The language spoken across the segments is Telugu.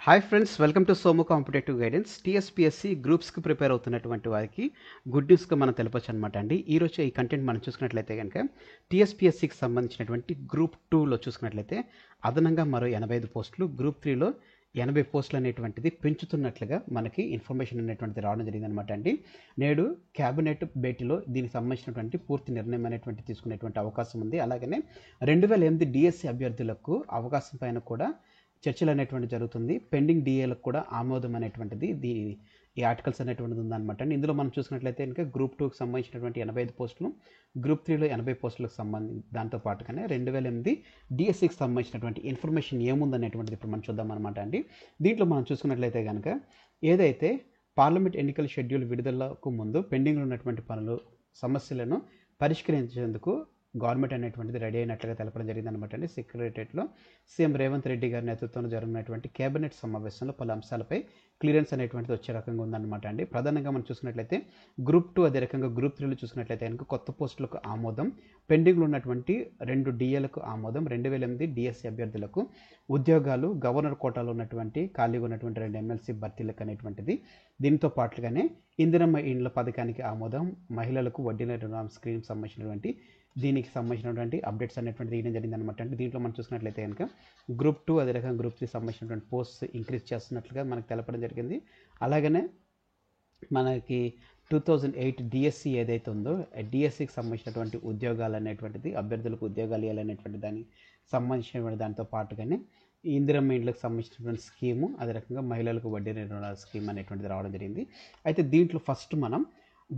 Hi friends, welcome to Somu competitive guidance. TSPSC గ్రూప్స్కి ప్రిపేర్ అవుతున్నటువంటి వారికి గుడ్ న్యూస్గా మనం తెలపచ్చు అనమాట అండి. ఈరోజు ఈ కంటెంట్ మనం చూసుకున్నట్లయితే కనుక టీఎస్పీఎస్సీకి సంబంధించినటువంటి గ్రూప్ 2లో చూసుకున్నట్లయితే అదనంగా మరో 85 పోస్టులు, గ్రూప్ 3లో 80 పోస్టులు అనేటువంటిది పెంచుతున్నట్లుగా మనకి ఇన్ఫర్మేషన్ అనేటువంటిది రావడం జరిగిందనమాట అండి. నేడు క్యాబినెట్ భేటీలో దీనికి సంబంధించినటువంటి పూర్తి నిర్ణయం అనేటువంటి తీసుకునేటువంటి అవకాశం ఉంది. అలాగనే 2008 డిఎస్సి అభ్యర్థులకు అవకాశం పైన కూడా చర్చలు అనేటువంటి జరుగుతుంది. పెండింగ్ డిఏలకు కూడా ఆమోదం అనేటువంటిది ఈ ఆర్టికల్స్ అనేటువంటిది ఉందన్నమాట అండి. ఇందులో మనం చూసినట్లయితే ఇంకా గ్రూప్ 2కి సంబంధించినటువంటి 85 పోస్టులు, గ్రూప్ 3లో 80 పోస్టులకు సంబంధించి దాంతో పాటుగానే 2008 డిఎస్సికి సంబంధించినటువంటి ఇన్ఫర్మేషన్ ఏముందనేటువంటిది ఇప్పుడు మనం చూద్దాం అనమాట అండి. దీంట్లో మనం చూసుకున్నట్లయితే కనుక ఏదైతే పార్లమెంట్ ఎన్నికల షెడ్యూల్ విడుదలకు ముందు పెండింగ్లో ఉన్నటువంటి సమస్యలను పరిష్కరించేందుకు గవర్నమెంట్ అనేటువంటిది రెడీ అయినట్లుగా తెలపడం జరిగింది అనమాట అండి. సెక్రటరియట్లో సీఎం రేవంత్ రెడ్డి గారి నేతృత్వంలో జరిగినటువంటి కేబినెట్ సమావేశంలో పలు అంశాలపై క్లియరెన్స్ అనేటువంటిది వచ్చే రకంగా ఉందన్నమాట అండి. ప్రధానంగా మనం చూసుకున్నట్లయితే గ్రూప్ 2 అదే రకంగా గ్రూప్ 3లో చూసుకున్నట్లయితే కనుక కొత్త పోస్టులకు ఆమోదం, పెండింగ్లో ఉన్నటువంటి 2 డిఏలకు ఆమోదం, 2008 డిఎస్సి అభ్యర్థులకు ఉద్యోగాలు, గవర్నర్ కోటాలో ఉన్నటువంటి ఖాళీగా ఉన్నటువంటి 2 ఎమ్మెల్సీ భర్తీలకు అనేటువంటిది. దీంతో పాటుగానే ఇందిరమ్మ ఇండ్ల పథకానికి ఆమోదం, మహిళలకు వడ్డీ రుణం స్కీమ్ సంబంధించినటువంటి దీనికి సంబంధించినటువంటి అప్డేట్స్ అనేటువంటి తీయడం జరిగింది అనమాట అండి. దీంట్లో మనం చూసినట్లయితే కనుక గ్రూప్ 2 అదే రకంగా గ్రూప్ 3 సంబంధించినటువంటి పోస్ట్ ఇంక్రీజ్ చేస్తున్నట్లుగా మనకు తెలపడం జరిగింది. అలాగనే మనకి 2008 డిఎస్సి ఏదైతే ఉందో డిఎస్సికి సంబంధించినటువంటి ఉద్యోగాలు అనేటువంటిది అభ్యర్థులకు ఉద్యోగాలు ఇవ్వాలనేటువంటి దానికి సంబంధించినటువంటి దాంతో పాటుగానే ఇందిరమ్మ ఇండ్లకు సంబంధించినటువంటి స్కీము, అదే రకంగా మహిళలకు వడ్డీ రుణాల స్కీమ్ అనేటువంటిది రావడం జరిగింది. అయితే దీంట్లో ఫస్ట్ మనం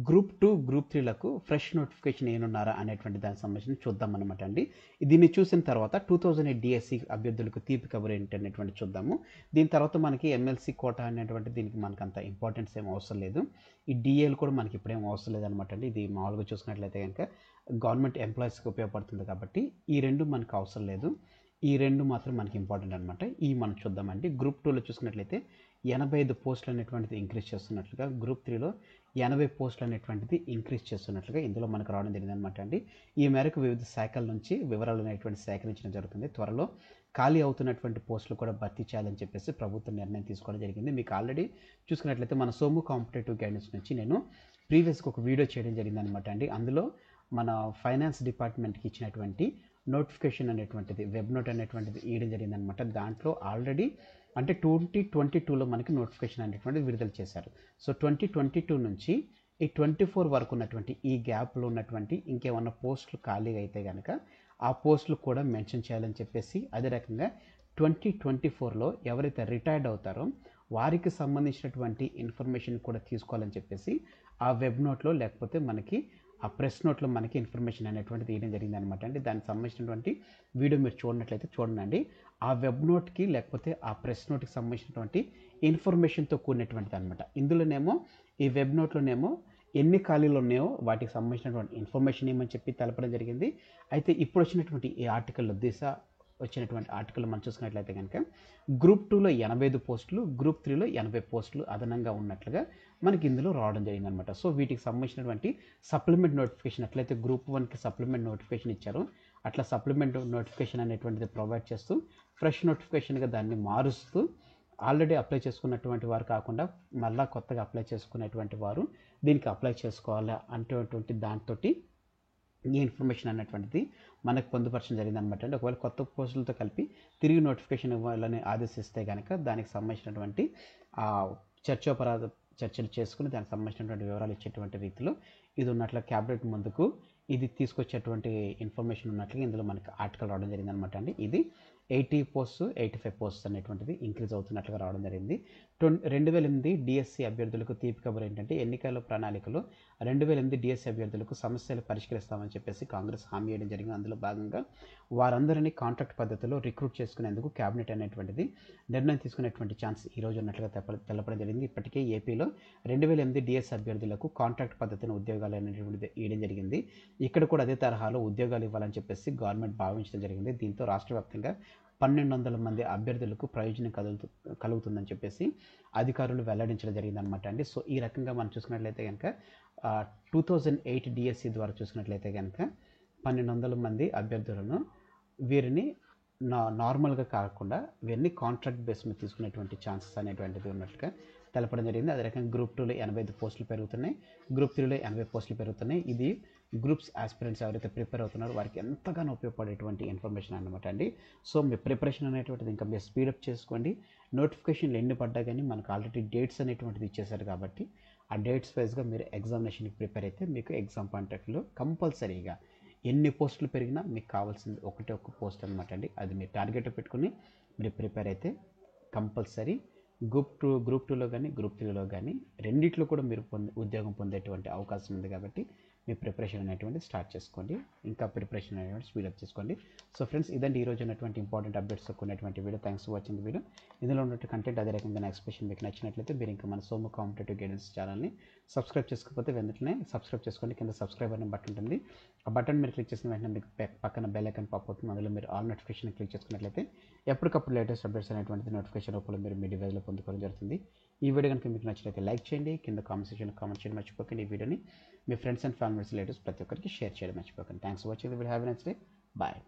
గ్రూప్ 2, గ్రూప్ 3లకు ఫ్రెష్ నోటిఫికేషన్ ఏనున్నారా అనేటువంటి దానికి సంబంధించి చూద్దాం అనమాట అండి. దీన్ని చూసిన తర్వాత 2008 డిఎస్సి అభ్యర్థులకు తీపి కబురు ఏంటి అనేటువంటి చూద్దాము. దీని తర్వాత మనకి ఎమ్మెల్సీ కోటా అనేటువంటి దీనికి మనకు అంత ఇంపార్టెన్స్ ఏం అవసరం లేదు. ఈ డిఏలు కూడా మనకి ఇప్పుడేం అవసరం లేదనమాట అండి. ఇది మామూలుగా చూసుకున్నట్లయితే కనుక గవర్నమెంట్ ఎంప్లాయీస్కి ఉపయోగపడుతుంది కాబట్టి ఈ రెండు మనకు అవసరం లేదు. ఈ రెండు మాత్రం మనకి ఇంపార్టెంట్ అనమాట. ఈ మనం చూద్దామండి. గ్రూప్ 2లో చూసుకున్నట్లయితే 85 పోస్టులు అనేటువంటిది ఇంక్రీజ్ చేస్తున్నట్లుగా, గ్రూప్ 3లో 80 పోస్టులు అనేటువంటిది ఇంక్రీజ్ చేస్తున్నట్లుగా ఇందులో మనకు రావడం జరిగింది అనమాట అండి. ఈ మేరకు వివిధ శాఖల నుంచి వివరాలు అనేటువంటి సేకరించడం జరుగుతుంది. త్వరలో ఖాళీ అవుతున్నటువంటి పోస్టులు కూడా భర్తీ చేయాలని చెప్పేసి ప్రభుత్వం నిర్ణయం తీసుకోవడం జరిగింది. మీకు ఆల్రెడీ చూసుకున్నట్లయితే మన సోము కాంపిటేటివ్ గైడెన్స్ నుంచి నేను ప్రీవియస్గా ఒక వీడియో చేయడం జరిగింది అనమాట అండి. అందులో మన ఫైనాన్స్ డిపార్ట్మెంట్కి ఇచ్చినటువంటి నోటిఫికేషన్ అనేటువంటిది వెబ్ నోట్ అనేటువంటిది ఇవ్వడం జరిగింది అనమాట. దాంట్లో ఆల్రెడీ అంటే 2022లో మనకి నోటిఫికేషన్ అనేటువంటిది విడుదల చేశారు. సో 2022 నుంచి ఈ 24 వరకు ఉన్నటువంటి ఈ గ్యాప్లో ఉన్నటువంటి ఇంకేమన్నా పోస్టులు ఖాళీగా అయితే కనుక ఆ పోస్టులు కూడా మెన్షన్ చేయాలని చెప్పేసి, అదే రకంగా 2024లో ఎవరైతే రిటైర్డ్ అవుతారో వారికి సంబంధించినటువంటి ఇన్ఫర్మేషన్ కూడా తీసుకోవాలని చెప్పేసి ఆ వెబ్ నోట్లో లేకపోతే మనకి ఆ ప్రెస్ నోట్లో మనకి ఇన్ఫర్మేషన్ అనేటువంటిది తీయడం జరిగింది అనమాట అండి. దానికి సంబంధించినటువంటి వీడియో మీరు చూడనట్లయితే చూడండి. ఆ వెబ్ నోట్కి లేకపోతే ఆ ప్రెస్ నోట్కి సంబంధించినటువంటి ఇన్ఫర్మేషన్తో కూడినటువంటిది అనమాట. ఇందులోనేమో ఈ వెబ్ నోట్లోనేమో ఎన్ని ఖాళీలు ఉన్నాయో వాటికి సంబంధించినటువంటి ఇన్ఫర్మేషన్ ఏమని చెప్పి తెలపడం జరిగింది. అయితే ఇప్పుడు వచ్చినటువంటి ఈ ఆర్టికల్లో వచ్చినటువంటి ఆర్టికల్ మనం చూసుకున్నట్లయితే కనుక గ్రూప్ 2లో 85 పోస్టులు, గ్రూప్ 3లో 80 పోస్టులు అదనంగా ఉన్నట్లుగా మనకి ఇందులో రావడం జరిగింది అనమాట. సో వీటికి సంబంధించినటువంటి సప్లిమెంట్ నోటిఫికేషన్ ఎట్లయితే గ్రూప్ 1కి సప్లిమెంట్ నోటిఫికేషన్ ఇచ్చారో అట్లా సప్లిమెంట్ నోటిఫికేషన్ అనేటువంటిది ప్రొవైడ్ చేస్తూ ఫ్రెష్ నోటిఫికేషన్గా దాన్ని మారుస్తూ ఆల్రెడీ అప్లై చేసుకున్నటువంటి వారు కాకుండా మళ్ళీ కొత్తగా అప్లై చేసుకునేటువంటి వారు దీనికి అప్లై చేసుకోవాలా అనేటువంటి దాంతో ఈ ఇన్ఫర్మేషన్ అనేటువంటిది మనకు పొందుపరచడం జరిగింది అనమాట అండి. ఒకవేళ కొత్త పోస్టులతో కలిపి తిరిగి నోటిఫికేషన్ ఇవ్వాలని ఆదేశిస్తే కనుక దానికి సంబంధించినటువంటి చర్చలు చేసుకుని దానికి సంబంధించినటువంటి వివరాలు ఇచ్చేటువంటి రీతిలో ఇది ఉన్నట్లు క్యాబినెట్ ముందుకు ఇది తీసుకొచ్చేటువంటి ఇన్ఫర్మేషన్ ఉన్నట్లుగా ఇందులో మనకి ఆర్టికల్ రావడం జరిగింది అనమాట అండి. ఇది 80 పోస్ట్స్ 85 పోస్ట్స్ అనేటువంటిది ఇంక్రీజ్ అవుతున్నట్లుగా రావడం జరిగింది. 2008 డిఎస్సి అభ్యర్థులకు తీపి కబురు ఏంటంటే ఎన్నికల ప్రణాళికలో 2008 డిఎస్సి అభ్యర్థులకు సమస్యలు పరిష్కరిస్తామని చెప్పేసి కాంగ్రెస్ హామీ ఇవ్వడం జరిగింది. అందులో భాగంగా వారందరినీ కాంట్రాక్ట్ పద్ధతిలో రిక్రూట్ చేసుకునేందుకు క్యాబినెట్ అనేటువంటిది నిర్ణయం తీసుకునేటువంటి ఛాన్స్ ఈ రోజు ఉన్నట్లుగా తెలపడం జరిగింది. ఇప్పటికే ఏపీలో 2008 డిఎస్సి అభ్యర్థులకు కాంట్రాక్ట్ పద్ధతిని ఉద్యోగాలు అనేటువంటిది ఇవ్వడం జరిగింది. ఇక్కడ కూడా అదే తరహాలో ఉద్యోగాలు ఇవ్వాలని చెప్పేసి గవర్నమెంట్ భావించడం జరిగింది. దీంతో రాష్ట్ర వ్యాప్తంగా 1200 మంది అభ్యర్థులకు ప్రయోజనం కలుగుతుందని చెప్పేసి అధికారులు వెల్లడించడం జరిగిందనమాట అండి. సో ఈ రకంగా మనం చూసుకున్నట్లయితే కనుక 2008 డిఎస్సి ద్వారా చూసుకున్నట్లయితే కనుక 1200 మంది అభ్యర్థులను వీరిని నార్మల్గా కాకుండా ఇవన్నీ కాంట్రాక్ట్ బేస్ మీద తీసుకునేటువంటి ఛాన్సెస్ అనేటువంటిది ఉన్నట్టుగా తెలపడం జరిగింది. అదే రకంగా గ్రూప్ 2లో 85 పోస్టులు పెరుగుతున్నాయి, గ్రూప్ 3లో 80 పోస్టులు పెరుగుతున్నాయి. ఇది గ్రూప్స్ ఆస్పిరెంట్స్ ఎవరైతే ప్రిపేర్ అవుతున్నారో వారికి ఎంతగానో ఉపయోగపడేటువంటి ఇన్ఫర్మేషన్ అనమాట అండి. సో మీ ప్రిపరేషన్ అనేటువంటిది ఇంకా మీరు స్పీడప్ చేసుకోండి. నోటిఫికేషన్లు ఎన్ని పడ్డా కానీ మనకు ఆల్రెడీ డేట్స్ అనేటువంటిది ఇచ్చేసారు కాబట్టి ఆ డేట్స్ వైజ్గా మీరు ఎగ్జామినేషన్కి ప్రిపేర్ అయితే మీకు ఎగ్జామ్ పాయింట్ ఆఫ్ వ్యూలో కంపల్సరీగా ఎన్ని పోస్టులు పెరిగినా మీకు కావాల్సింది ఒకటే ఒక పోస్ట్ అనమాట అండి. అది మీరు టార్గెట్ పెట్టుకుని మీరు ప్రిపేర్ అయితే కంపల్సరీ గ్రూప్ 2లో కానీ గ్రూప్ 3లో కానీ రెండిట్లో కూడా మీరు ఉద్యోగం పొందేటువంటి అవకాశం ఉంది. కాబట్టి మీ ప్రిపరేషన్ అనేటువంటి స్టార్ట్ చేసుకోండి, ఇంకా ప్రిపరేషన్ అనేటువంటి స్పీడప్ చేసుకోండి. సో ఫ్రెండ్స్, ఇదండి ఈరోజు ఉన్నటువంటి ఇంపార్టెంట్ అప్డేట్స్ ఉన్నటువంటి video. Thanks for watching video. ఇందులో ఉన్నటువంటి కంటెంట్ అదే రకంగా ఎక్స్ప్రెషన్ మీకు నచ్చినట్లయితే మీరు ఇంకా మన సోము కాంపిటేటివ్ గైడెన్స్ ఛానల్ని సబ్స్క్రైబ్ చేసుకోకపోతే వెంటనే సబ్స్క్రైబ్ చేసుకోండి. కింద సబ్స్క్రైబ్ అనే బటన్ ఉంటుంది. ఆ బటన్ మీరు క్లిక్ చేసిన వెంటనే మీకు పక్కన బెల్ ఐకాన్ పాప్ అవుతుంది. అందులో మీరు ఆల్ నోటిఫికేషన్ క్లిక్ చేసుకున్నట్లయితే ఎప్పటికప్పుడు లేటెస్ట్ అప్డేట్స్ అనేటువంటిది నోటిఫికేషన్ రూపంలో మీరు మీ డివైస్లో పొందుకోవడం జరుగుతుంది. ఈ వీడియో కనుక మీకు నచ్చినట్లయితే లైక్ చేయండి, కింద కామెంట్ సెక్షన్లో కామెంట్ చేయడం మర్చిపోకండి. ఈ వీడియోని మీ ఫ్రెండ్స్ అండ్ ఫ్యామిలీస్ రిలేటివ్స్ ప్రతి ఒక్కరికి షేర్ చేయడం మర్చిపోకండి. Thanks for watching. Will have a nice day. Bye.